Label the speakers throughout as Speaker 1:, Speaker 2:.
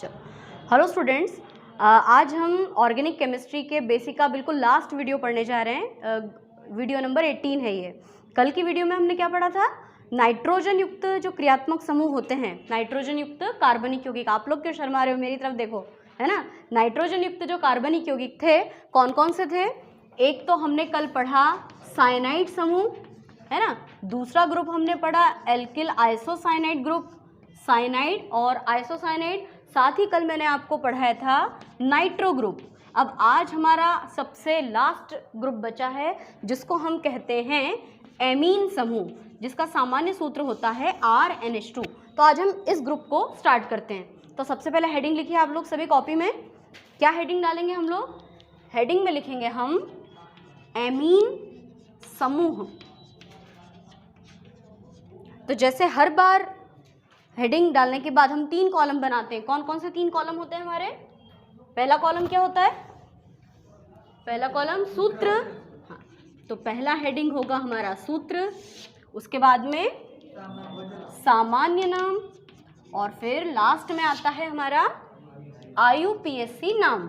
Speaker 1: Hello students, आज हम organic chemistry के बेसिक का बिल्कुल लास्ट वीडियो पढ़ने जा रहे हैं। वीडियो नंबर 18 है ये। कल की वीडियो में हमने क्या पढ़ा था? नाइट्रोजन युक्त जो क्रियात्मक समूह होते हैं, नाइट्रोजन युक्त कार्बनिक यौगिक। आप लोग क्यों शर्मा रहे हो? मेरी तरफ देखो, है ना। नाइट्रोजन युक्त जो कार्बनिक यौगिक थे कौन कौन से थे? एक तो हमने कल पढ़ा साइनाइड समूह, है ना। दूसरा ग्रुप हमने पढ़ा एल्किल आइसोसाइनाइड ग्रुप, साइनाइड और आइसोसाइनाइड। साथ ही कल मैंने आपको पढ़ाया था नाइट्रो ग्रुप। अब आज हमारा सबसे लास्ट ग्रुप बचा है जिसको हम कहते हैं एमीन समूह, जिसका सामान्य सूत्र होता है RNH2। तो आज हम इस ग्रुप को स्टार्ट करते हैं। तो सबसे पहले हेडिंग लिखिए आप लोग सभी कॉपी में। क्या हेडिंग डालेंगे हम लोग? हेडिंग में लिखेंगे हम एमीन समूह। तो जैसे हर बार हेडिंग डालने के बाद हम 3 कॉलम बनाते हैं। कौन कौन से 3 कॉलम होते हैं हमारे? पहला कॉलम क्या होता है? पहला कॉलम सूत्र। हाँ, तो पहला हेडिंग होगा हमारा सूत्र, उसके बाद में सामान्य नाम और फिर लास्ट में आता है हमारा IUPAC नाम।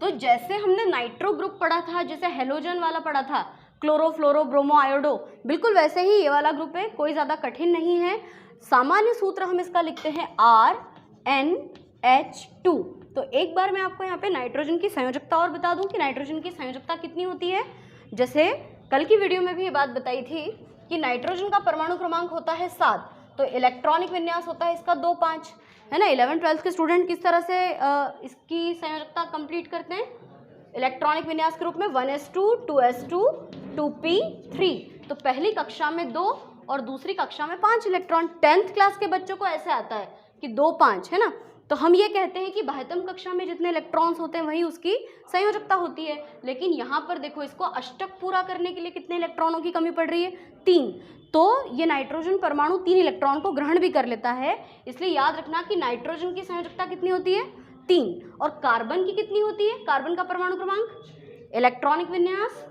Speaker 1: तो जैसे हमने नाइट्रो ग्रुप पढ़ा था, जैसे हेलोजन वाला पढ़ा था, क्लोरो फ्लोरो ब्रोमो आयोडो, बिल्कुल वैसे ही ये वाला ग्रुप है, कोई ज़्यादा कठिन नहीं है। सामान्य सूत्र हम इसका लिखते हैं RNH2। तो एक बार मैं आपको यहाँ पे नाइट्रोजन की संयोजकता और बता दूं कि नाइट्रोजन की संयोजकता कितनी होती है। जैसे कल की वीडियो में भी ये बात बताई थी कि नाइट्रोजन का परमाणु क्रमांक होता है 7, तो इलेक्ट्रॉनिक विन्यास होता है इसका 2-5, है ना। 11th-12th के स्टूडेंट किस तरह से इसकी संयोजकता कंप्लीट करते हैं? इलेक्ट्रॉनिक विन्यास के रूप में 1s2 2s2 2p3। तो पहली कक्षा में 2 और दूसरी कक्षा में 5 इलेक्ट्रॉन। 10th क्लास के बच्चों को ऐसे आता है कि 2-5, है ना। तो हम ये कहते हैं कि बाह्यतम कक्षा में जितने इलेक्ट्रॉन्स होते हैं वही उसकी संयोजकता होती है। लेकिन यहाँ पर देखो, इसको अष्टक पूरा करने के लिए कितने इलेक्ट्रॉनों की कमी पड़ रही है? 3। तो ये नाइट्रोजन परमाणु 3 इलेक्ट्रॉन को ग्रहण भी कर लेता है। इसलिए याद रखना कि नाइट्रोजन की संयोजकता कितनी होती है? 3। और कार्बन की कितनी होती है? कार्बन का परमाणु क्रमांक, इलेक्ट्रॉनिक विन्यास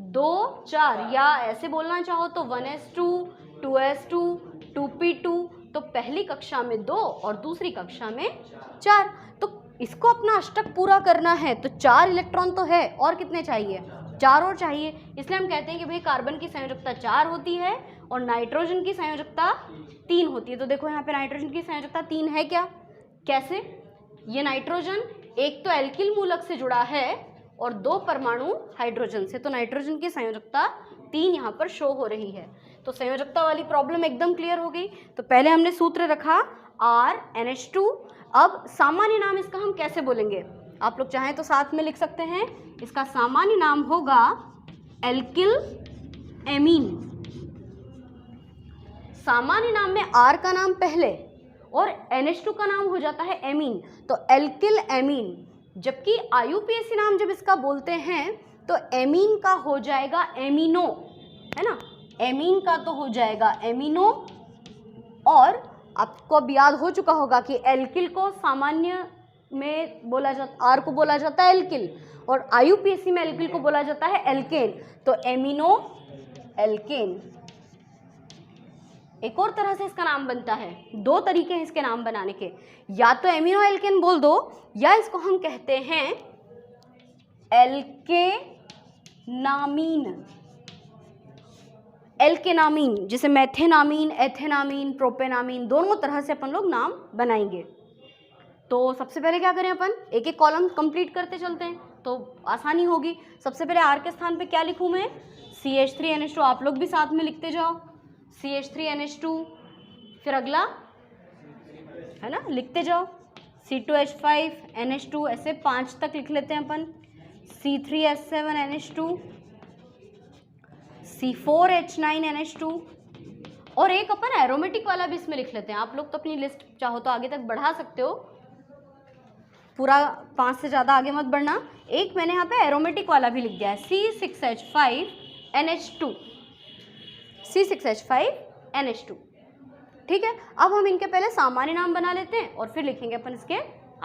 Speaker 1: 2-4, या ऐसे बोलना चाहो तो 1s2 2s2 2p2। तो पहली कक्षा में 2 और दूसरी कक्षा में 4। तो इसको अपना अष्टक पूरा करना है तो 4 इलेक्ट्रॉन तो है, और कितने चाहिए? 4 और चाहिए। इसलिए हम कहते हैं कि भाई कार्बन की संयोजकता 4 होती है और नाइट्रोजन की संयोजकता 3 होती है। तो देखो यहाँ पे नाइट्रोजन की संयोजकता 3 है क्या? कैसे? ये नाइट्रोजन एक तो एल्किल मूलक से जुड़ा है और 2 परमाणु हाइड्रोजन से, तो नाइट्रोजन की संयोजकता 3 यहाँ पर शो हो रही है। तो संयोजकता वाली प्रॉब्लम एकदम क्लियर हो गई। तो पहले हमने सूत्र रखा RNH2। अब सामान्य नाम इसका हम कैसे बोलेंगे? आप लोग चाहें तो साथ में लिख सकते हैं। इसका सामान्य नाम होगा एल्किल एमीन। सामान्य नाम में R का नाम पहले और NH2 का नाम हो जाता है एमीन, तो एल्किल एमीन। जबकि IUPAC नाम जब इसका बोलते हैं तो एमीन का हो जाएगा एमिनो, है ना। एमीन का तो हो जाएगा एमिनो। और आपको अब याद हो चुका होगा कि एल्किल को सामान्य में बोला जाता, R को बोला जाता है एल्किल, और IUPAC में एल्किल को बोला जाता है एल्केन। तो एमिनो एल्केन। एक और तरह से इसका नाम बनता है, 2 तरीके हैं इसके नाम बनाने के। या तो एमिनो एल्केन बोल दो, या इसको हम कहते हैं एल्केनामीन। एल्केनामीन, जैसे मेथेनामीन, एथेनामीन, प्रोपेनामीन, दोनों तरह से अपन लोग नाम बनाएंगे। तो सबसे पहले क्या करें, अपन एक एक कॉलम कंप्लीट करते चलते हैं तो आसानी होगी। सबसे पहले R के स्थान पे क्या लिखूं मैं? CH3NH2। आप लोग भी साथ में लिखते जाओ, CH3NH2। फिर अगला, है ना, लिखते जाओ C2H5NH2, ऐसे 5 तक लिख लेते हैं अपन। C3H7NH2, C4H9NH2, और एक अपन एरोमेटिक वाला भी इसमें लिख लेते हैं। आप लोग तो अपनी लिस्ट चाहो तो आगे तक बढ़ा सकते हो, पूरा 5 से ज़्यादा आगे मत बढ़ना। एक मैंने यहाँ पे एरोमेटिक वाला भी लिख दिया है, C6H5NH2, C6H5NH2। ठीक है। अब हम इनके पहले सामान्य नाम बना लेते हैं और फिर लिखेंगे अपन इसके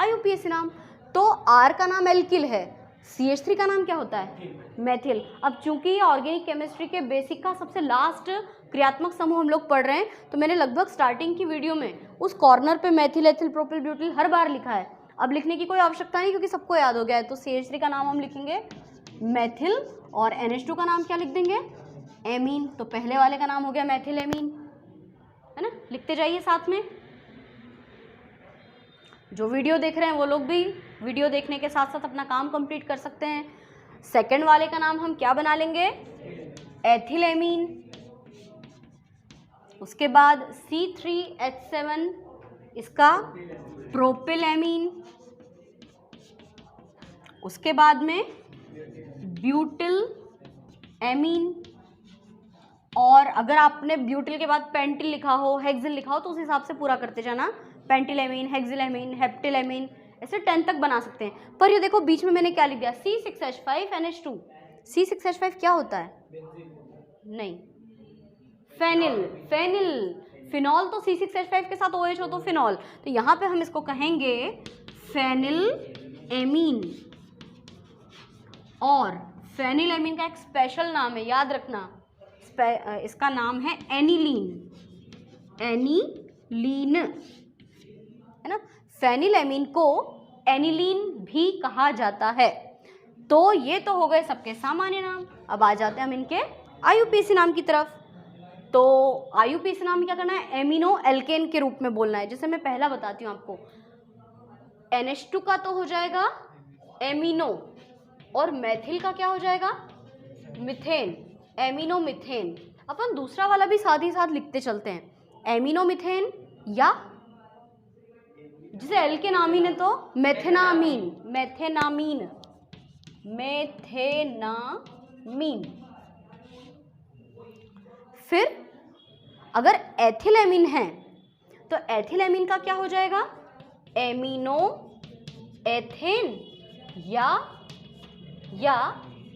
Speaker 1: IUPAC नाम। तो R का नाम एल्किल है, CH3 का नाम क्या होता है? मेथिल। अब चूंकि ऑर्गेनिक केमिस्ट्री के बेसिक का सबसे लास्ट क्रियात्मक समूह हम लोग पढ़ रहे हैं, तो मैंने लगभग स्टार्टिंग की वीडियो में उस कॉर्नर पे मेथिल, एथिल, प्रोपिल, ब्यूटिल हर बार लिखा है। अब लिखने की कोई आवश्यकता नहीं क्योंकि सबको याद हो गया है। तो CH3 का नाम हम लिखेंगे मेथिल और NH2 का नाम क्या लिख देंगे? एमीन। तो पहले वाले का नाम हो गया मेथिल एमीन, है ना। लिखते जाइए साथ में। जो वीडियो देख रहे हैं वो लोग भी वीडियो देखने के साथ साथ अपना काम कंप्लीट कर सकते हैं। सेकंड वाले का नाम हम क्या बना लेंगे? एथिलेमीन। उसके बाद C3H7 इसका प्रोपिलेमीन। उसके बाद में ब्यूटिल एमीन। और अगर आपने ब्यूटिल के बाद पेंटिल लिखा हो, हेक्सिल लिखा हो, तो उस हिसाब से पूरा करते जाना। पेंटिलेमीन, हेक्सिलेमीन, हेप्टिलेमीन, ऐसे 10 तक बना सकते हैं। पर ये देखो बीच में मैंने क्या लिख दिया? C6H5NH2। C6H5 क्या होता है? नहीं, फेनिल। फेनिल, फिनॉल तो C6H5 के साथ OH हो तो फिनॉल। तो यहाँ पे हम इसको कहेंगे फेनिल एमीन। और फेनिल एमीन का एक स्पेशल नाम है, याद रखना, इसका नाम है एनिलीन। एनिलीन, है ना। फेनिल एमीन को एनिलीन भी कहा जाता है। तो ये तो हो गए सबके सामान्य नाम। अब आ जाते हैं हम इनके IUPAC नाम की तरफ। तो IUPAC नाम क्या करना है? एमिनो एल्केन के रूप में बोलना है। जैसे मैं पहला बताती हूँ आपको, NH2 का तो हो जाएगा एमिनो, और मेथिल का क्या हो जाएगा? Methane, amino methane. अपन दूसरा वाला भी साथ ही साथ लिखते चलते हैं, एमिनो मिथेन, या जिसे एल्केनामीन है तो मेथेनामीन। मेथेनामीन, मेथेनामीन। फिर अगर एथिलेमीन है तो एथिलेमीन का क्या हो जाएगा? एमिनो एथेन या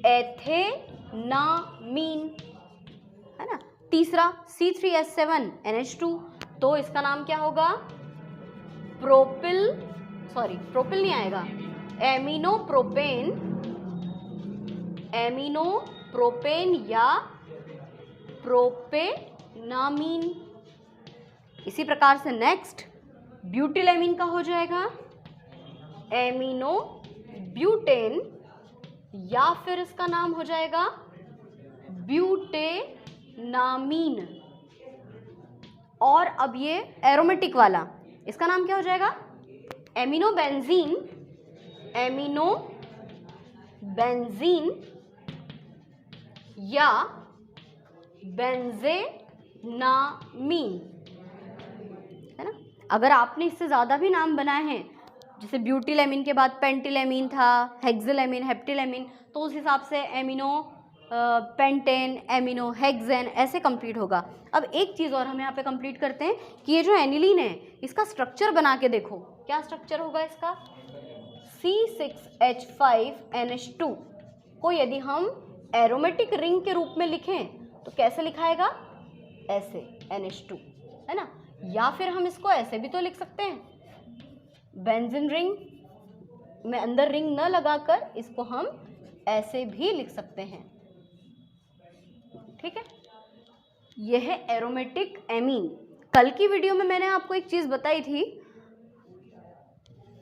Speaker 1: एथेनामीन, है ना। तीसरा C3H7NH2, तो इसका नाम क्या होगा? प्रोपिल नहीं आएगा, एमिनोप्रोपेन या प्रोपेनामीन। इसी प्रकार से नेक्स्ट ब्यूटिलेमीन का हो जाएगा एमिनो ब्यूटेन, या फिर इसका नाम हो जाएगा ब्यूटेनामीन। और अब ये एरोमेटिक वाला, इसका नाम क्या हो जाएगा? एमिनोबेंजीन। एमिनोबेंजीन या बेंजेनामीन, है ना। अगर आपने इससे ज़्यादा भी नाम बनाए हैं, जैसे ब्यूटिलेमीन के बाद पेंटिलेमीन था, हेक्सिलेमीन, हेप्टिलेमीन, तो उस हिसाब से एमिनो पेंटेन, एमिनो हेक्सेन, ऐसे कंप्लीट होगा। अब एक चीज़ और हम यहाँ पे कंप्लीट करते हैं कि ये जो एनिलीन है इसका स्ट्रक्चर बना के देखो, क्या स्ट्रक्चर होगा इसका? C6H5NH2 को यदि हम एरोमेटिक रिंग के रूप में लिखें तो कैसे लिखाएगा? ऐसे, NH2, है ना। या फिर हम इसको ऐसे भी तो लिख सकते हैं, बेंजीन रिंग में अंदर रिंग न लगाकर इसको हम ऐसे भी लिख सकते हैं, ठीक है। यह है एरोमेटिक एमीन। कल की वीडियो में मैंने आपको एक चीज बताई थी,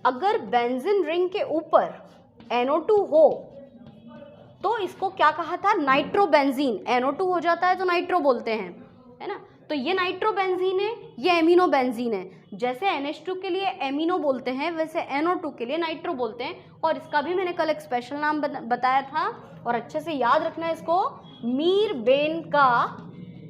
Speaker 1: अगर बेंजीन रिंग के ऊपर NO2 हो तो इसको क्या कहा था? नाइट्रोबेंजीन। NO2 हो जाता है तो नाइट्रो बोलते हैं, है ना। तो ये नाइट्रोबेंजीन है, ये एमिनोबेंजीन है। जैसे NH2 के लिए एमिनो बोलते हैं वैसे NO2 के लिए नाइट्रो बोलते हैं। और इसका भी मैंने कल एक स्पेशल नाम बताया था, और अच्छे से याद रखना है इसको, मीरबेन का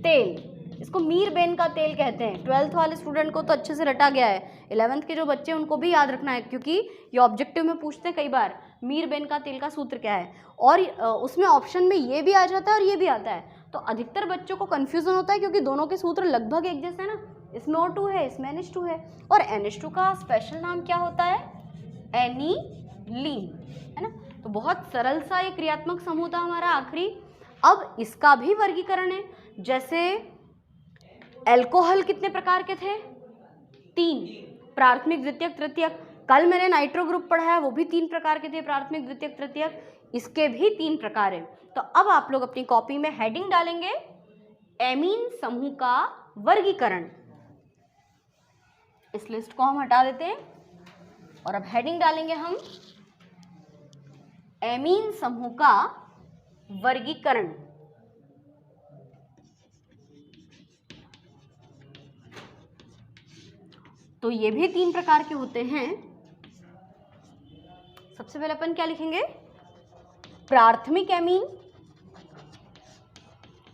Speaker 1: तेल। इसको मीरबेन का तेल कहते हैं। 12th वाले स्टूडेंट को तो अच्छे से रटा गया है, 11th के जो बच्चे उनको भी याद रखना है, क्योंकि ये ऑब्जेक्टिव में पूछते हैं कई बार, मीरबेन का तेल का सूत्र क्या है। और उसमें ऑप्शन में ये भी आ जाता है और ये भी आता है, तो अधिकतर बच्चों को कन्फ्यूजन होता है क्योंकि दोनों के सूत्र लगभग एक जैसे हैं ना। इसमें O2 है, इसमें NH2 है। और NH2 का स्पेशल नाम क्या होता है? एनिलीन, है ना। तो बहुत सरल सा ये क्रियात्मक समूह था हमारा आखिरी। अब इसका भी वर्गीकरण है। जैसे अल्कोहल कितने प्रकार के थे? 3, प्राथमिक, द्वितीयक, तृतीयक। कल मैंने नाइट्रो ग्रुप पढ़ा है, वो भी 3 प्रकार के थे, प्राथमिक, द्वितीयक, तृतीयक, इसके भी 3 प्रकार हैं। तो अब आप लोग अपनी कॉपी में हेडिंग डालेंगे एमीन समूह का वर्गीकरण। इस लिस्ट को हम हटा देते हैं और अब हेडिंग डालेंगे हम एमीन समूह का वर्गीकरण। तो ये भी 3 प्रकार के होते हैं। सबसे पहले अपन क्या लिखेंगे, प्राथमिक एमीन।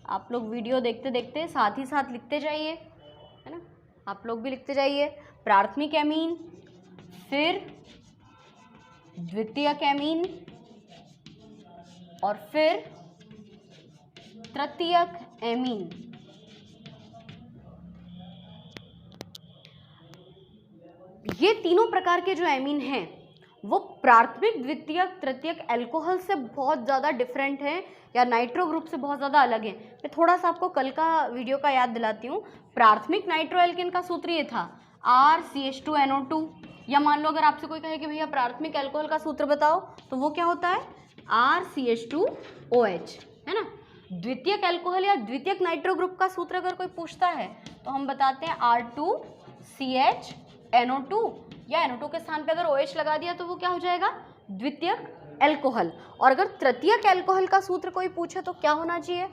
Speaker 1: आप लोग वीडियो देखते देखते साथ ही साथ लिखते जाइए, है ना, आप लोग भी लिखते जाइए। प्राथमिक एमीन, फिर द्वितीयक एमीन और फिर तृतीयक एमीन। ये तीनों प्रकार के जो एमीन हैं वो प्राथमिक, द्वितीयक, तृतीयक एल्कोहल से बहुत ज़्यादा डिफरेंट है या नाइट्रो ग्रुप से बहुत ज़्यादा अलग है। मैं थोड़ा सा आपको कल का वीडियो का याद दिलाती हूँ। प्राथमिक नाइट्रो एल्केन का सूत्र ये था RCH2NO2, या मान लो अगर आपसे कोई कहे कि भैया प्राथमिक एल्कोहल का सूत्र बताओ, तो वो क्या होता है RCH2OH, है ना। द्वितीयक एल्कोहल या द्वितीयक नाइट्रो ग्रुप का सूत्र अगर कोई पूछता है तो हम बताते हैं R2CHNO2, या NO2 के स्थान पे अगर OH लगा दिया तो वो क्या हो जाएगा, द्वितीयक एल्कोहल। और अगर तृतीयक एल्कोहल का सूत्र कोई पूछे तो क्या होना चाहिए,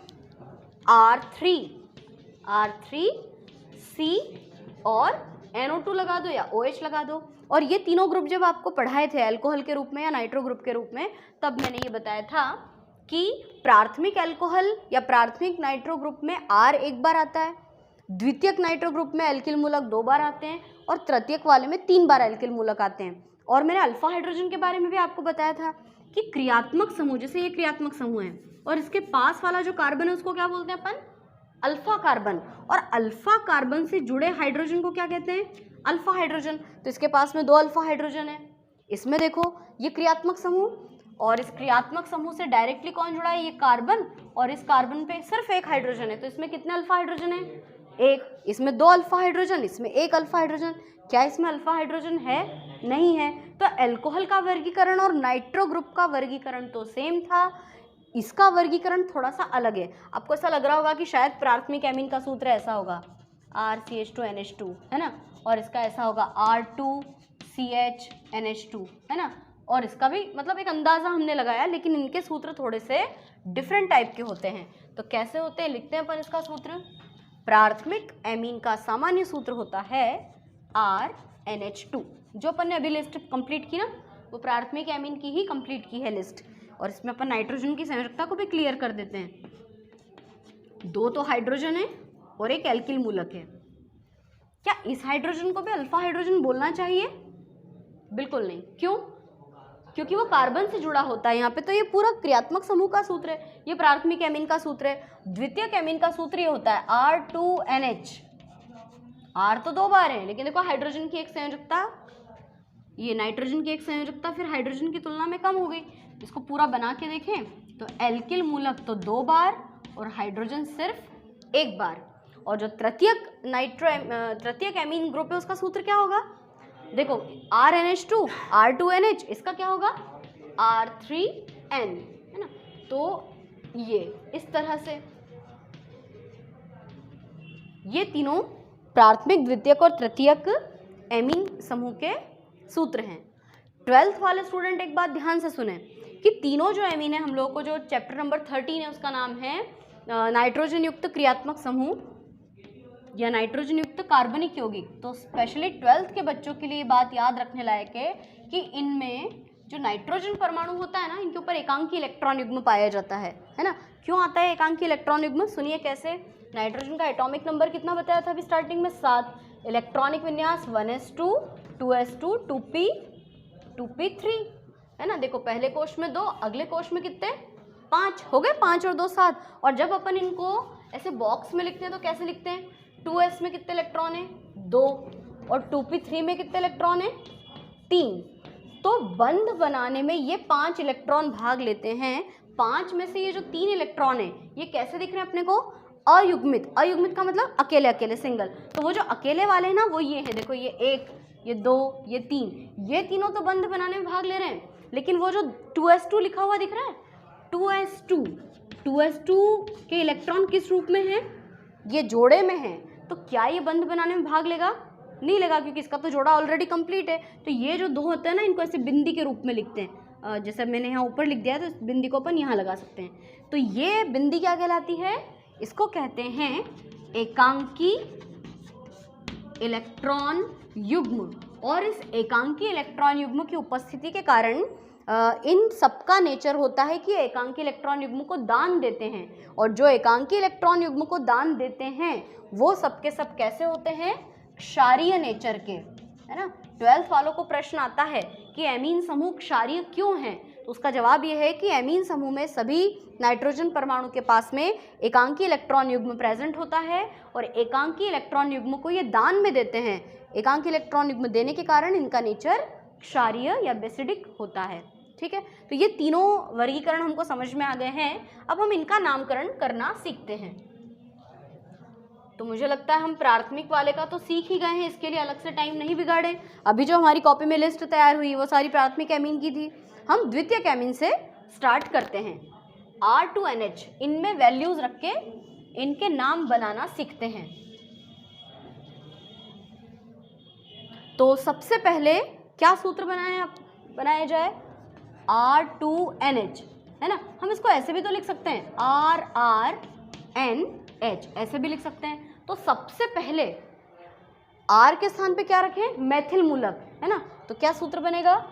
Speaker 1: R3C और NO2 लगा दो या OH लगा दो। और ये तीनों ग्रुप जब आपको पढ़ाए थे एल्कोहल के रूप में या नाइट्रो ग्रुप के रूप में, तब मैंने ये बताया था कि प्राथमिक एल्कोहल या प्राथमिक नाइट्रो ग्रुप में R एक बार आता है, द्वितीयक नाइट्रो ग्रुप में एल्किल मूलक 2 बार आते हैं और तृतीयक वाले में 3 बार एल्किल मूलक आते हैं। और मैंने अल्फा हाइड्रोजन के बारे में भी आपको बताया था कि क्रियात्मक समूह, जैसे ये क्रियात्मक समूह है और इसके पास वाला जो कार्बन है उसको क्या बोलते हैं अपन, अल्फा कार्बन। और अल्फा कार्बन से जुड़े हाइड्रोजन को क्या कहते हैं, अल्फा हाइड्रोजन। तो इसके पास में 2 अल्फा हाइड्रोजन है। इसमें देखो ये क्रियात्मक समूह, और इस क्रियात्मक समूह से डायरेक्टली कौन जुड़ा है, ये कार्बन, और इस कार्बन पे सिर्फ 1 हाइड्रोजन है। तो इसमें कितने अल्फा हाइड्रोजन है, 1। इसमें 2 अल्फा हाइड्रोजन, इसमें 1 अल्फा हाइड्रोजन। क्या इसमें अल्फा हाइड्रोजन है, नहीं है। तो एल्कोहल का वर्गीकरण और नाइट्रो ग्रुप का वर्गीकरण तो सेम था, इसका वर्गीकरण थोड़ा सा अलग है। आपको ऐसा लग रहा होगा कि शायद प्राथमिक एमीन का सूत्र ऐसा होगा RCH2NH2, है ना, और इसका ऐसा होगा R2CHNH2, है ना। और इसका भी मतलब एक अंदाज़ा हमने लगाया, लेकिन इनके सूत्र थोड़े से डिफरेंट टाइप के होते हैं। तो कैसे होते हैं, लिखते हैं अपन इसका सूत्र। प्राथमिक एमीन का सामान्य सूत्र होता है RNH2। जो अपन ने अभी लिस्ट कंप्लीट की ना, वो प्राथमिक एमीन की ही कंप्लीट की है लिस्ट। और इसमें अपन नाइट्रोजन की संयोजकता को भी क्लियर कर देते हैं। 2 तो हाइड्रोजन है और 1 एल्किल मूलक है। क्या इस हाइड्रोजन को भी अल्फा हाइड्रोजन बोलना चाहिए, बिल्कुल नहीं। क्यों, क्योंकि वो कार्बन से जुड़ा होता है यहाँ पे। तो ये पूरा क्रियात्मक समूह का सूत्र है, ये प्राथमिक एमीन का सूत्र है। द्वितीयक एमीन का सूत्र ये होता है R2NH। R तो 2 बार है, लेकिन देखो हाइड्रोजन की एक संयोजकता, ये नाइट्रोजन की एक संयोजकता फिर हाइड्रोजन की तुलना में कम हो गई। इसको पूरा बना के देखें तो एल्किल मूलक तो 2 बार और हाइड्रोजन सिर्फ 1 बार। और जो तृतीयक एमीन ग्रुप है उसका सूत्र क्या होगा, देखो RNH2, R2NH, इसका क्या होगा R3N, है ना। तो ये इस तरह से ये तीनों प्राथमिक, द्वितीयक और तृतीयक एमीन समूह के सूत्र हैं। 12th वाले स्टूडेंट एक बात ध्यान से सुने कि तीनों जो एमीन है, हम लोगों को जो चैप्टर नंबर 13 है उसका नाम है नाइट्रोजन युक्त क्रियात्मक समूह या नाइट्रोजन युक्त कार्बनिक यौगिक। तो स्पेशली 12th के बच्चों के लिए बात याद रखने लायक है कि इनमें जो नाइट्रोजन परमाणु होता है ना, इनके ऊपर एकांकी इलेक्ट्रॉन युग्म पाया जाता है ना। क्यों आता है एकांकी इलेक्ट्रॉन युग्म, सुनिए कैसे। नाइट्रोजन का एटॉमिक नंबर कितना बताया था अभी स्टार्टिंग में, 7। इलेक्ट्रॉनिक विन्यास 1s2, 2s2, 2p, 2p3, है ना। देखो पहले कोश में 2, अगले कोश में कितने, 5 हो गए, 5 और 2 7। और जब अपन इनको ऐसे बॉक्स में लिखते हैं तो कैसे लिखते हैं, 2s में कितने इलेक्ट्रॉन है, 2, और 2p3 में कितने इलेक्ट्रॉन है, 3। तो बंध बनाने में ये 5 इलेक्ट्रॉन भाग लेते हैं। 5 में से ये जो 3 इलेक्ट्रॉन है ये कैसे दिख रहे हैं अपने को, अयुग्मित। अयुग्मित का मतलब अकेले अकेले, सिंगल। तो वो जो अकेले वाले हैं ना वो ये है, देखो ये 1, ये 2, ये 3, ये तीनों तो बंध बनाने में भाग ले रहे हैं, लेकिन वो जो 2s2 लिखा हुआ दिख रहा है, 2s2 के इलेक्ट्रॉन किस रूप में है, ये जोड़े में है, तो क्या ये बंध बनाने में भाग लेगा? नहीं लेगा, क्योंकि इसका तो जोड़ा ऑलरेडी कंप्लीट है। तो ये जो 2 होते हैं ना, इनको ऐसे बिंदी के रूप में लिखते हैं, जैसे मैंने यहाँ ऊपर लिख दिया है, तो इस बिंदी को अपन यहाँ लगा सकते हैं। तो ये बिंदी क्या कहलाती है? इसको कहते हैं एकांकी इलेक्ट्रॉन युग्म। और इस एकांकी इलेक्ट्रॉन युग्म की उपस्थिति के कारण इन सबका नेचर होता है कि एकांकी इलेक्ट्रॉन युग्म को दान देते हैं, और जो एकांकी इलेक्ट्रॉन युग्म को दान देते हैं वो सबके सब कैसे होते हैं? क्षारीय नेचर के, है ना। 12th वालों को प्रश्न आता है कि एमीन समूह क्षारीय क्यों हैं, तो उसका जवाब ये है कि एमीन समूह में सभी नाइट्रोजन परमाणु के पास में एकांकी इलेक्ट्रॉन युग्म प्रेजेंट होता है, और एकांकी इलेक्ट्रॉन युग्म को ये दान में देते हैं। एकांकी इलेक्ट्रॉन युग्म देने के कारण इनका नेचर क्षारीय या बेसिडिक होता है। ठीक है, तो ये तीनों वर्गीकरण हमको समझ में आ गए हैं। अब हम इनका नामकरण करना सीखते हैं। तो मुझे लगता है हम प्राथमिक वाले का तो सीख ही गए हैं, इसके लिए अलग से टाइम नहीं बिगाड़े। अभी जो हमारी कॉपी में लिस्ट तैयार हुई वो सारी प्राथमिक एमीन की थी। हम द्वितीयक एमीन से स्टार्ट करते हैं। R2NH, इनमें वैल्यूज रख के इनके नाम बनाना सीखते हैं। तो सबसे पहले क्या सूत्र बनाया जाए? R2NH, है ना। हम इसको ऐसे भी तो लिख सकते हैं, RRNH, ऐसे भी लिख सकते हैं। तो सबसे पहले R के स्थान पे क्या रखें? मैथिल मूलक, है ना। तो क्या सूत्र बनेगा?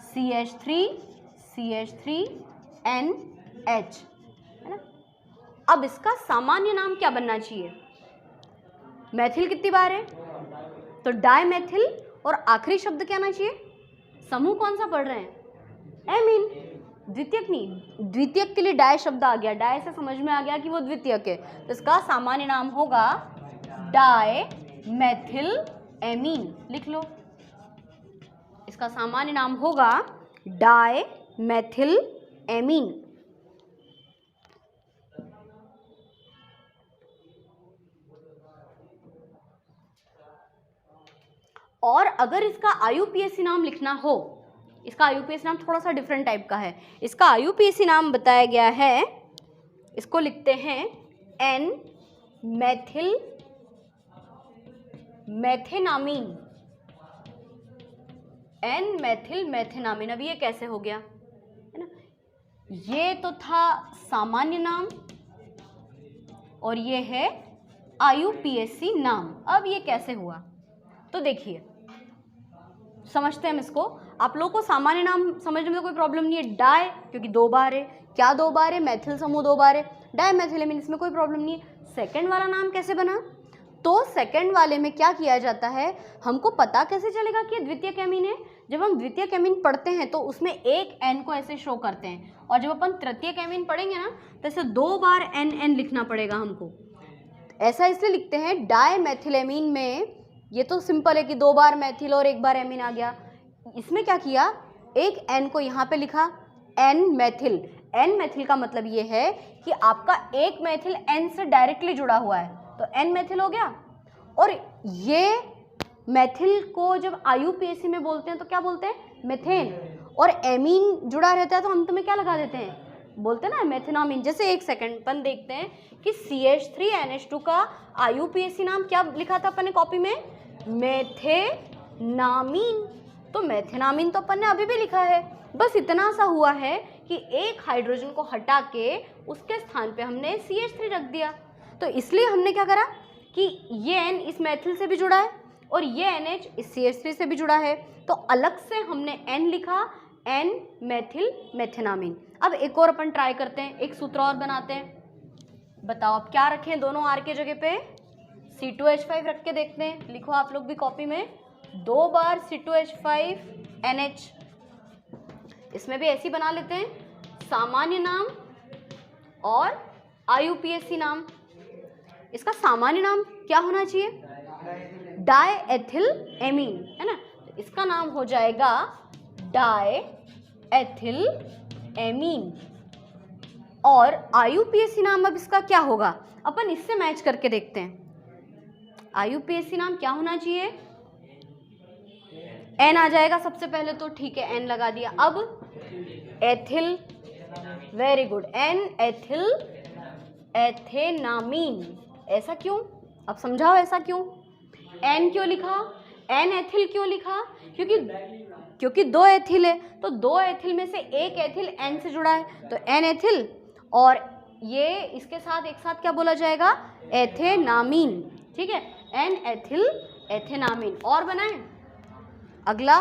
Speaker 1: CH3NH, है ना। अब इसका सामान्य नाम क्या बनना चाहिए? मैथिल कितनी बार है? तो डायमेथिल, और आखिरी शब्द क्या आना चाहिए? समूह कौन सा पढ़ रहे हैं? एमीन। द्वितीयक नहीं, द्वितीयक के लिए डाय शब्द आ गया, डाय से समझ में आ गया कि वो द्वितीयक है, तो इसका सामान्य नाम होगा डायमेथिल एमीन। लिख लो, इसका सामान्य नाम होगा डायमेथिल एमीन। और अगर इसका IUPAC नाम लिखना हो, इसका IUPAC नाम थोड़ा सा डिफरेंट टाइप का है। इसका IUPAC नाम बताया गया है, इसको लिखते हैं N मैथिल मैथेनामीन। N मैथिल मैथेनामीन। अब ये कैसे हो गया, है ना। ये तो था सामान्य नाम और ये है IUPAC नाम। अब ये कैसे हुआ, तो देखिए समझते हैं हम इसको। आप लोगों को सामान्य नाम समझने में तो कोई प्रॉब्लम नहीं है। डाय क्योंकि 2 बार है, क्या 2 बार है? मैथिल समूह 2 बार है, डायमेथिलेमीन, इसमें कोई प्रॉब्लम नहीं है। सेकंड वाला नाम कैसे बना? तो सेकंड वाले में क्या किया जाता है, हमको पता कैसे चलेगा कि ये द्वितीयक एमीन है? जब हम द्वितीयक एमीन पढ़ते हैं तो उसमें एक एन को ऐसे शो करते हैं, और जब अपन तृतीयक एमीन पढ़ेंगे ना तो ऐसे 2 बार एन लिखना पड़ेगा हमको। ऐसा इसलिए लिखते हैं डायमेथिलेमीन में, ये तो सिंपल है कि 2 बार मैथिल और 1 बार एमीन आ गया। इसमें क्या किया, एक एन को यहाँ पे लिखा एन मैथिल। एन मैथिल का मतलब ये है कि आपका एक मैथिल एन से डायरेक्टली जुड़ा हुआ है, तो एन मैथिल हो गया। और ये मैथिल को जब IUPAC में बोलते हैं तो क्या बोलते हैं? मेथेन। और एमीन जुड़ा रहता है तो अंत में क्या लगा देते हैं? बोलते हैं ना मेथेनामीन। जैसे एक सेकंड अपन देखते हैं कि CH3NH2 का IUPAC नाम क्या लिखा था अपन ने कॉपी में? मेथेनामीन। तो मेथेनामीन तो अपन ने अभी भी लिखा है, बस इतना सा हुआ है कि एक हाइड्रोजन को हटा के उसके स्थान पे हमने CH3 रख दिया। तो इसलिए हमने क्या करा कि ये N इस मैथिल से भी जुड़ा है और ये NH इस CH3 से भी जुड़ा है, तो अलग से हमने N लिखा, N मैथिल मेथेनामीन। अब एक और अपन ट्राई करते हैं, एक सूत्र और बनाते हैं। बताओ अब क्या रखें दोनों R के जगह पे? C2H5 रख के देखते हैं। लिखो आप लोग भी कॉपी में, 2 बार C2H5NH। इसमें भी ऐसी बना लेते हैं, सामान्य नाम और IUPAC नाम। इसका सामान्य नाम क्या होना चाहिए? डायएथिल एमीन, है ना। तो इसका नाम हो जाएगा डायएथिल एमीन। और IUPAC नाम अब इसका क्या होगा, अपन इससे मैच करके देखते हैं। IUPAC नाम क्या होना चाहिए? एन आ जाएगा सबसे पहले, तो ठीक है एन लगा दिया। अब ethyl, very good, N ethyl ethanamine. ऐसा क्यों? अब समझाओ ऐसा क्यों? एन क्यों लिखा, एन एथिल क्यों लिखा? क्योंकि दो एथिल है, तो दो एथिल में से एक एथिल एन से जुड़ा है, तो एन एथिल, और ये इसके साथ एक साथ क्या बोला जाएगा? एथेनामीन। ठीक है, एन एथिल एथेनामीन। और बनाएं अगला,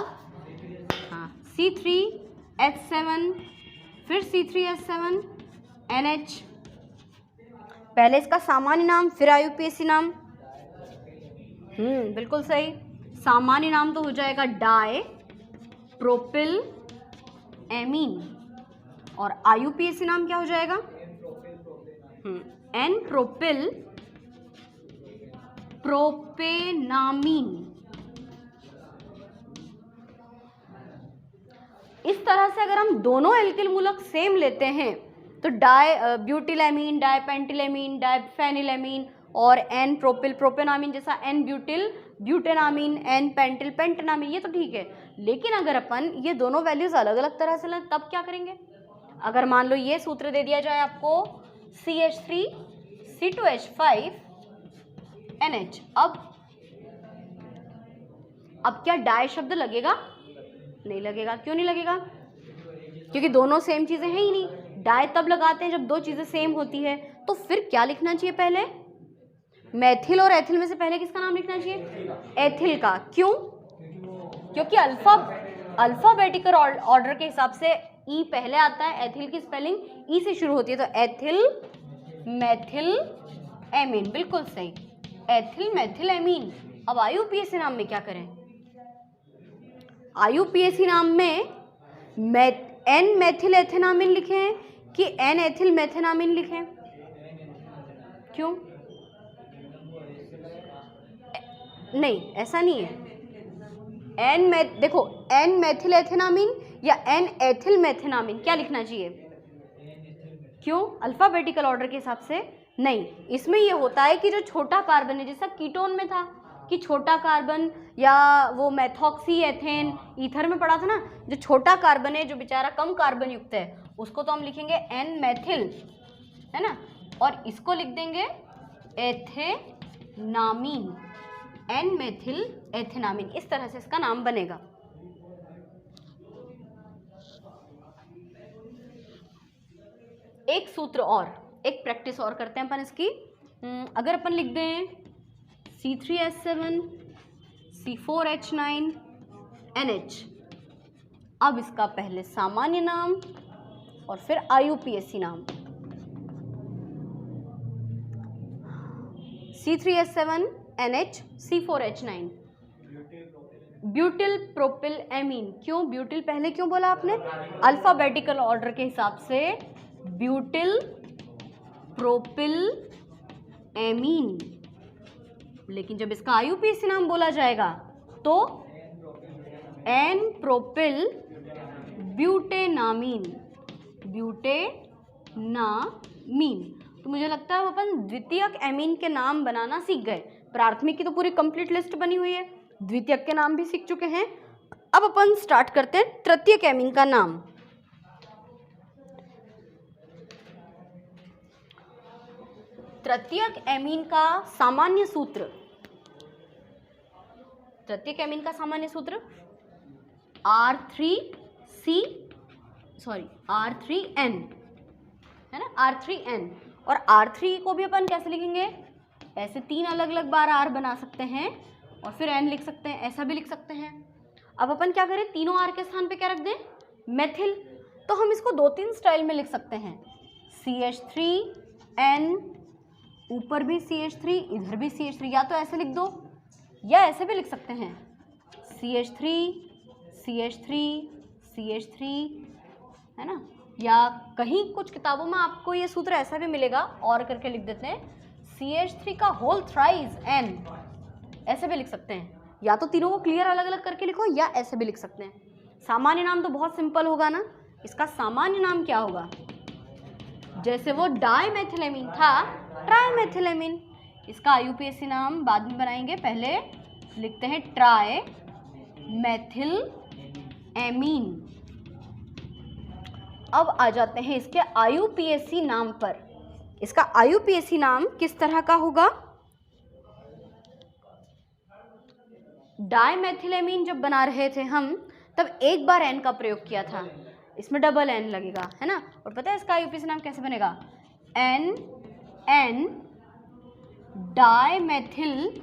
Speaker 1: हाँ, C3H7, फिर C3H7 NH। पहले इसका सामान्य नाम, फिर IUPAC नाम। बिल्कुल सही। सामान्य नाम तो हो जाएगा डाई प्रोपिल एमीन, और IUPAC नाम क्या हो जाएगा? N propyl propanamine. इस तरह से अगर हम दोनों एल्किल मूलक सेम लेते हैं तो ब्यूटिलएमीन, डाइपेंटिलएमीन, डाइफेनिलएमीन, और एन प्रोपिल प्रोपेनामीन जैसा एन ब्यूटिल ब्यूटेनामीन, एन पेंटिल पेंटेनामीन, ये तो ठीक है। लेकिन अगर अपन ये दोनों वैल्यूज अलग अलग तरह से लें तब क्या करेंगे? अगर मान लो ये सूत्र दे दिया जाए आपको CH3 C2H5 NH, अब क्या डाई शब्द लगेगा? नहीं लगेगा। क्यों नहीं लगेगा? क्योंकि दोनों सेम चीजें हैं ही नहीं। डाई तब लगाते हैं जब दो चीजें सेम होती है। तो फिर क्या लिखना चाहिए? पहले मैथिल और एथिल में से पहले किसका नाम लिखना चाहिए? एथिल का। क्यों? क्योंकि अल्फाबेटिकल ऑर्डर के हिसाब से ई पहले आता है, एथिल की स्पेलिंग ई से शुरू होती है, तो एथिल मैथिल एमीन, बिल्कुल सही, एथिल मैथिल एमीन। अब IUPAC नाम में क्या करें? IUPAC नाम में एन मैथिल एथेनामीन लिखें कि एन एथिल मेथेनामीन लिखें? क्यों? नहीं, ऐसा नहीं है। देखो, एन मैथिल एथेनामीन या एन एथिल मेथेनामीन, क्या लिखना चाहिए? क्यों? अल्फाबेटिकल ऑर्डर के हिसाब से नहीं। इसमें ये होता है कि जो छोटा कार्बन है, जैसा कीटोन में था कि छोटा कार्बन, या वो मेथॉक्सी एथेन ईथर में पढ़ा था ना, जो छोटा कार्बन है जो बेचारा कम कार्बन युक्त है, उसको तो हम लिखेंगे एन मैथिल, है ना, और इसको लिख देंगे एथेनामीन, एन मैथिल एथेनामीन। इस तरह से इसका नाम बनेगा। एक सूत्र और, एक प्रैक्टिस और करते हैं अपन इसकी। अगर अपन लिख दें C3H7 C4H9 NH, अब इसका पहले सामान्य नाम और फिर IUPAC नाम। C3H7 NH C4H9 butyl propyl amine. क्यों ब्यूटिल पहले क्यों बोला आपने? अल्फाबेटिकल ऑर्डर के हिसाब से ब्यूटिल प्रोपिल एमीन। लेकिन जब इसका IUPAC नाम बोला जाएगा तो एन प्रोपिल ब्यूटेनामीन, ब्यूटेनामीन। तो मुझे लगता है अपन द्वितीयक एमीन के नाम बनाना सीख गए। प्राथमिक की तो पूरी कंप्लीट लिस्ट बनी हुई है, द्वितीयक के नाम भी सीख चुके हैं। अब अपन स्टार्ट करते हैं तृतीयक एमीन का नाम। तृतीयक एमीन का सामान्य सूत्र, तृतीयक एमीन का सामान्य सूत्र R3N है ना, R3N। और R3 को भी अपन कैसे लिखेंगे? ऐसे 3 अलग अलग बार R बना सकते हैं और फिर N लिख सकते हैं, ऐसा भी लिख सकते हैं। अब अपन क्या करें, तीनों R के स्थान पे क्या रख दें? मेथिल। तो हम इसको 2-3 स्टाइल में लिख सकते हैं। CH3N, ऊपर भी CH3, इधर भी CH3, या तो ऐसे लिख दो या ऐसे भी लिख सकते हैं, CH3 CH3 CH3, है ना। या कहीं कुछ किताबों में आपको ये सूत्र ऐसा भी मिलेगा, और करके लिख देते हैं CH3 का होल थ्राइस N, ऐसे भी लिख सकते हैं। या तो तीनों को क्लियर अलग अलग करके लिखो या ऐसे भी लिख सकते हैं। सामान्य नाम तो बहुत सिंपल होगा ना, इसका सामान्य नाम क्या होगा? जैसे वो डाइमेथिलेमीन था, ट्राइमेथिलेमीन। इसका IUPAC नाम बाद में बनाएंगे, पहले लिखते हैं ट्राई मेथिल एमीन। अब आ जाते हैं इसके IUPAC नाम पर। इसका IUPAC नाम किस तरह का होगा? डाइमेथिलेमीन जब बना रहे थे हम तब एक बार N का प्रयोग किया था, इसमें डबल N लगेगा, है ना। और पता है इसका IUPAC नाम कैसे बनेगा? NN डाइमेथिल,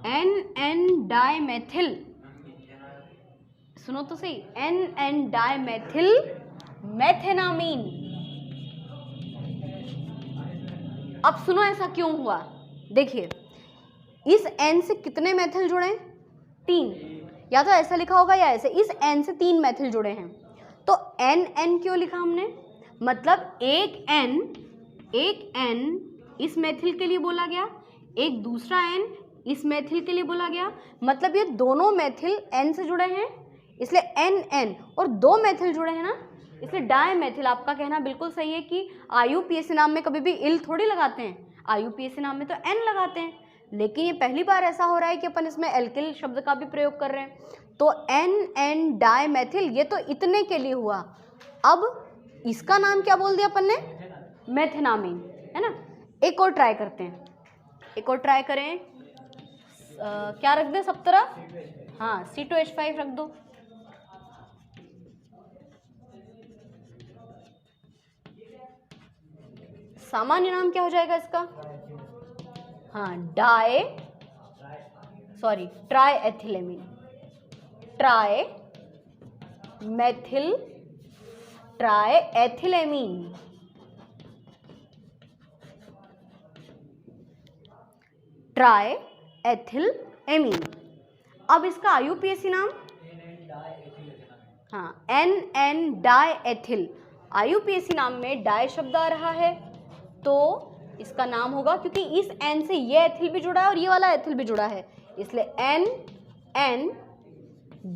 Speaker 1: NN डाइमेथिल, सुनो तो सही, NN डाइमेथिल मेथेनामीन। अब सुनो ऐसा क्यों हुआ, देखिए इस N से कितने मेथिल जुड़े हैं? 3, या तो ऐसा लिखा होगा या ऐसे, इस N से 3 मेथिल जुड़े हैं, तो NN क्यों लिखा हमने? मतलब एक N इस मेथिल के लिए बोला गया, एक दूसरा N इस मेथिल के लिए बोला गया, मतलब ये दोनों मेथिल N से जुड़े हैं इसलिए NN, और 2 मेथिल जुड़े हैं ना इसलिए डाइमेथिल। आपका कहना बिल्कुल सही है कि IUPAC नाम में कभी भी इल थोड़ी लगाते हैं, IUPAC नाम में तो N लगाते हैं, लेकिन ये पहली बार ऐसा हो रहा है कि अपन इसमें एल्किल शब्द का भी प्रयोग कर रहे हैं। तो NN डाइमेथिल, ये तो इतने के लिए हुआ। अब इसका नाम क्या बोल दिया अपन ने? मेथेनामीन, है ना। एक और ट्राई करते हैं, एक और ट्राई करें। क्या रख दें सब तरफ? हाँ, C2H5 रख दो। सामान्य नाम क्या हो जाएगा इसका? हाँ, ट्राइएथिलेमीन, ट्राइएथिलेमीन। ट्राइएथिलेमीन। अब इसका IUPAC नाम? हाँ, NN डाइएथिल। IUPAC नाम में डाई शब्द आ रहा है तो इसका नाम होगा, क्योंकि इस N से ये एथिल भी जुड़ा है और ये वाला एथिल भी जुड़ा है, इसलिए NN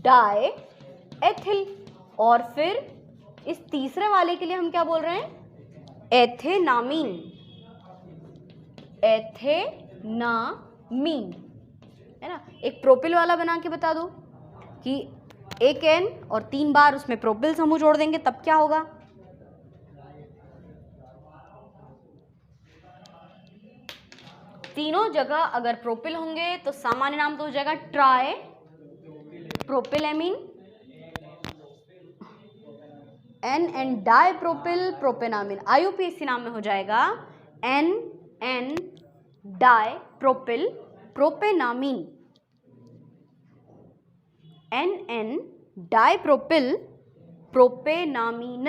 Speaker 1: डाइएथिल। और फिर इस तीसरे वाले के लिए हम क्या बोल रहे हैं? एथेनामीन, एथेनामीन, है ना। एक प्रोपिल वाला बना के बता दो कि एक N और 3 बार उसमें प्रोपिल समूह जोड़ देंगे तब क्या होगा? तीनों जगह अगर प्रोपिल होंगे तो सामान्य नाम तो हो जाएगा tripropylamine, NN dipropyl propanamine. IUPAC नाम में हो जाएगा NN dipropyl propanamine, NN dipropyl propanamine.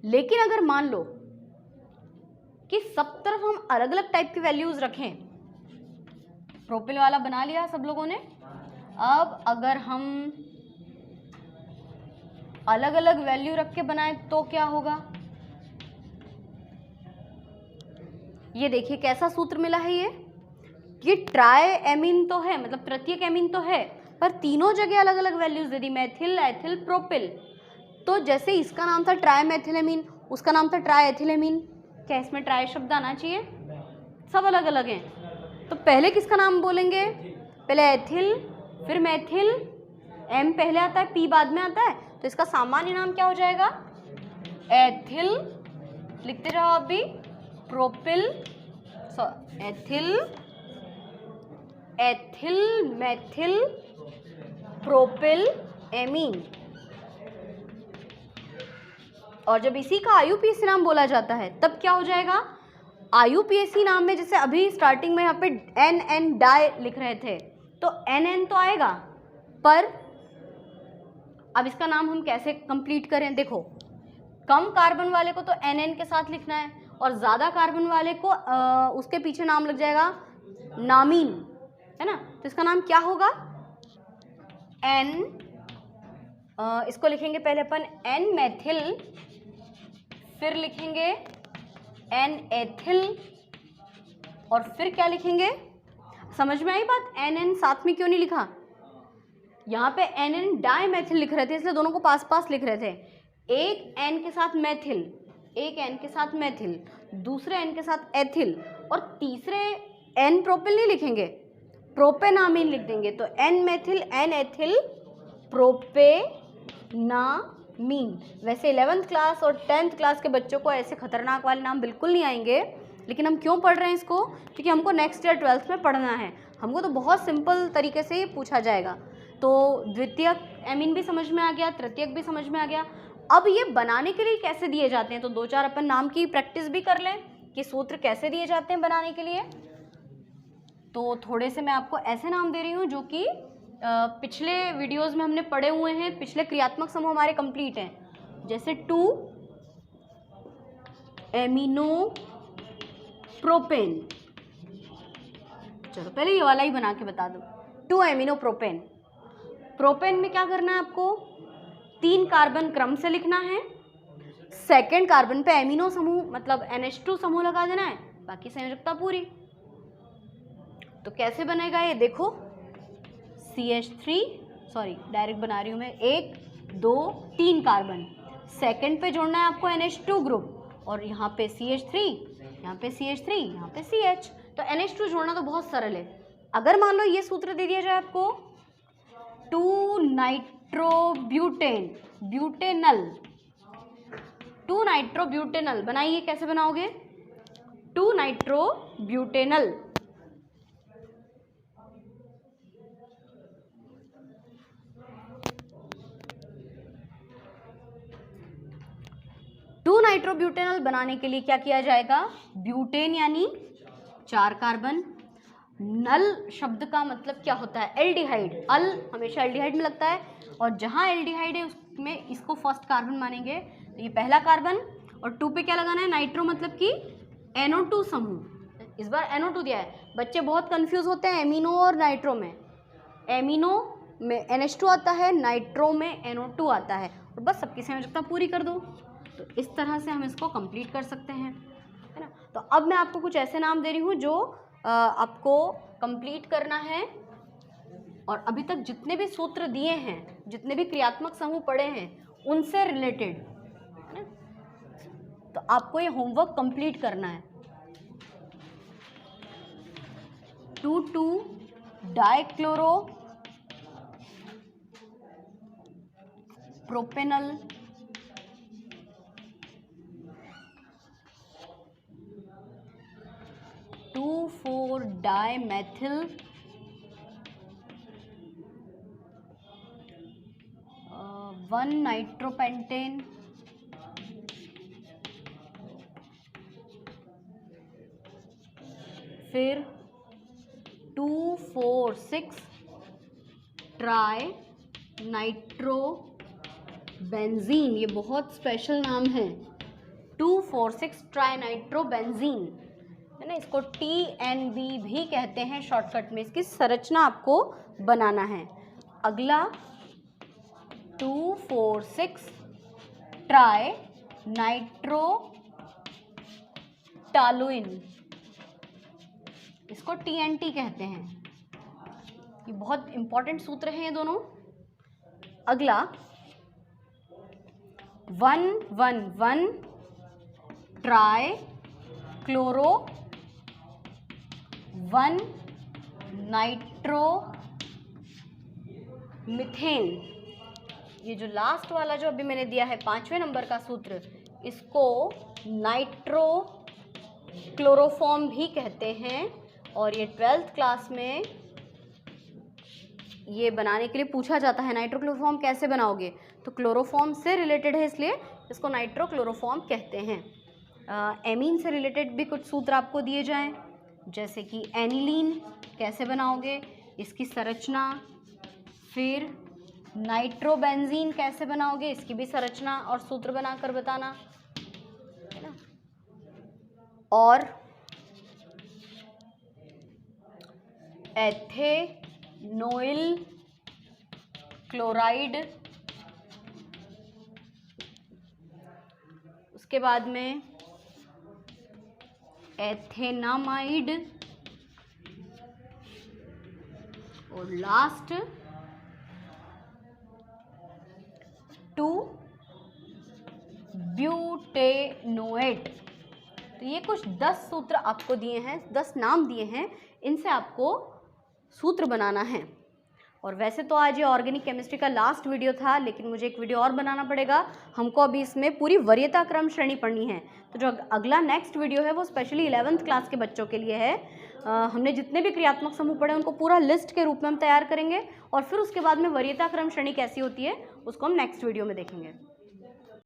Speaker 1: लेकिन अगर मान लो कि सब तरफ हम अलग अलग टाइप की वैल्यूज रखें, प्रोपिल वाला बना लिया सब लोगों ने, अब अगर हम अलग अलग वैल्यू रख के बनाए तो क्या होगा? ये देखिए कैसा सूत्र मिला है ये ट्राई एमीन तो है, मतलब प्रत्येक एमीन तो है, पर तीनों जगह अलग अलग वैल्यूज दे दी, मेथिल, एथिल, प्रोपिल। तो जैसे इसका नाम था ट्राइमेथिलेमीन, उसका नाम था ट्राइएथिलेमीन, क्या इसमें ट्राई शब्द आना चाहिए? सब अलग अलग हैं, तो पहले किसका नाम बोलेंगे? पहले एथिल, फिर मेथिल, M पहले आता है, P बाद में आता है, तो इसका सामान्य नाम क्या हो जाएगा? एथिल, लिखते जाओ आप भी, propyl, ethyl, ethyl methyl propyl amine. और जब इसी का IUPAC नाम बोला जाता है तब क्या हो जाएगा? IUPAC नाम में जैसे अभी स्टार्टिंग में यहाँ पे NN डाई लिख रहे थे तो NN तो आएगा, पर अब इसका नाम हम कैसे कंप्लीट करें? देखो, कम कार्बन वाले को तो NN के साथ लिखना है और ज़्यादा कार्बन वाले को उसके पीछे नाम लग जाएगा नामीन, है ना। तो इसका नाम क्या होगा? इसको लिखेंगे पहले अपन N मेथिल, फिर लिखेंगे N एथिल, और फिर क्या लिखेंगे? समझ में आई बात? NN साथ में क्यों नहीं लिखा? यहाँ पे NN डाइमेथिल लिख रहे थे इसलिए दोनों को पास पास लिख रहे थे। एक N के साथ मेथिल, एक N के साथ मेथिल, दूसरे एन के साथ एथिल, और तीसरे एन प्रोपिल नहीं लिखेंगे, प्रोपेनामीन लिख देंगे। तो N methyl N ethyl propanamine. वैसे 11th क्लास और 10th क्लास के बच्चों को ऐसे खतरनाक वाले नाम बिल्कुल नहीं आएंगे, लेकिन हम क्यों पढ़ रहे हैं इसको, क्योंकि हमको नेक्स्ट ईयर 12th में पढ़ना है। हमको तो बहुत सिंपल तरीके से ये पूछा जाएगा। तो द्वितीयक एमीन भी समझ में आ गया, तृतीयक भी समझ में आ गया। अब ये बनाने के लिए कैसे दिए जाते हैं, तो 2-4 अपन नाम की प्रैक्टिस भी कर लें कि सूत्र कैसे दिए जाते हैं बनाने के लिए। तो थोड़े से मैं आपको ऐसे नाम दे रही हूँ जो कि पिछले वीडियोस में हमने पढ़े हुए हैं, पिछले क्रियात्मक समूह हमारे कंप्लीट हैं। जैसे 2 एमिनो प्रोपेन। चलो पहले ये वाला ही बना के बता दो। 2 एमिनो प्रोपेन। प्रोपेन में क्या करना है आपको, 3 कार्बन क्रम से लिखना है, सेकेंड कार्बन पे एमिनो समूह मतलब NH2 समूह लगा देना है, बाकी संयोजकता पूरी। तो कैसे बनेगा ये देखो, CH3 सॉरी डायरेक्ट बना रही हूँ मैं, 1 2 3 कार्बन, सेकेंड पे जोड़ना है आपको NH2 ग्रुप, और यहाँ पे CH3, यहाँ पे CH3, यहाँ पे CH। तो NH2 जोड़ना तो बहुत सरल है। अगर मान लो ये सूत्र दे दिया जाए आपको, 2 नाइट्रोब्यूटेन ब्यूटेनल, 2 नाइट्रोब्यूटेनल बनाइए, कैसे बनाओगे, 2 नाइट्रोब्यूटेनल। नाइट्रोब्यूटेनल बनाने के लिए क्या किया जाएगा, ब्यूटेन यानी 4 कार्बन, नल शब्द का मतलब क्या होता है, एल्डिहाइड, अल हमेशा एल्डिहाइड में लगता है, और जहां एल्डिहाइड है उसमें इसको फर्स्ट कार्बन मानेंगे। तो ये पहला कार्बन, और 2 पे क्या लगाना है, नाइट्रो मतलब कि NO2 समूह। इस बार NO2 दिया है, बच्चे बहुत कंफ्यूज होते हैं एमिनो और नाइट्रो में। एमिनो में NH2 आता है, नाइट्रो में NO2 आता है, और बस सबकी संयोजकता पूरी कर दो। तो इस तरह से हम इसको कंप्लीट कर सकते हैं, है ना। तो अब मैं आपको कुछ ऐसे नाम दे रही हूँ जो आपको कंप्लीट करना है, और अभी तक जितने भी सूत्र दिए हैं, जितने भी क्रियात्मक समूह पढ़े हैं, उनसे रिलेटेड, है ना। तो आपको ये होमवर्क कंप्लीट करना है। 2,2 डाइक्लोरो प्रोपेनल, 2,4 डाइमेथिल, 1 नाइट्रोपेंटेन, फिर 2,4,6 ट्राई नाइट्रो बेंजीन। ये बहुत स्पेशल नाम है, 2,4,6 ट्राई नाइट्रो बेंजीन, है ना। इसको TNB भी कहते हैं शॉर्टकट में। इसकी संरचना आपको बनाना है। अगला 2,4,6 ट्राई नाइट्रो टालुइन, इसको TNT कहते हैं। ये बहुत इंपॉर्टेंट सूत्र हैं ये दोनों। अगला 1,1,1 ट्राई क्लोरो 1 नाइट्रो मिथेन। ये जो लास्ट वाला जो अभी मैंने दिया है 5वें नंबर का सूत्र, इसको नाइट्रो क्लोरोफॉर्म भी कहते हैं, और ये 12th क्लास में ये बनाने के लिए पूछा जाता है। नाइट्रो क्लोरोफॉर्म कैसे बनाओगे, तो क्लोरोफॉर्म से रिलेटेड है इसलिए इसको नाइट्रो क्लोरोफॉर्म कहते हैं। एमीन से रिलेटेड भी कुछ सूत्र आपको दिए जाएं, जैसे कि एनिलीन कैसे बनाओगे, इसकी संरचना, फिर नाइट्रोबेंजीन कैसे बनाओगे, इसकी भी संरचना और सूत्र बनाकर बताना, है ना। और एथेनोइल क्लोराइड, उसके बाद में एथेनामाइड, और लास्ट 2 ब्यूटेनोएट। तो ये कुछ 10 सूत्र आपको दिए हैं, 10 नाम दिए हैं, इनसे आपको सूत्र बनाना है। और वैसे तो आज ये ऑर्गेनिक केमिस्ट्री का लास्ट वीडियो था, लेकिन मुझे एक वीडियो और बनाना पड़ेगा। हमको अभी इसमें पूरी वरीयता क्रम श्रेणी पढ़नी है। तो जो अगला नेक्स्ट वीडियो है वो स्पेशली 11th क्लास के बच्चों के लिए है। हमने जितने भी क्रियात्मक समूह पढ़े उनको पूरा लिस्ट के रूप में हम तैयार करेंगे, और फिर उसके बाद में वरीयता क्रम श्रेणी कैसी होती है उसको हम नेक्स्ट वीडियो में देखेंगे।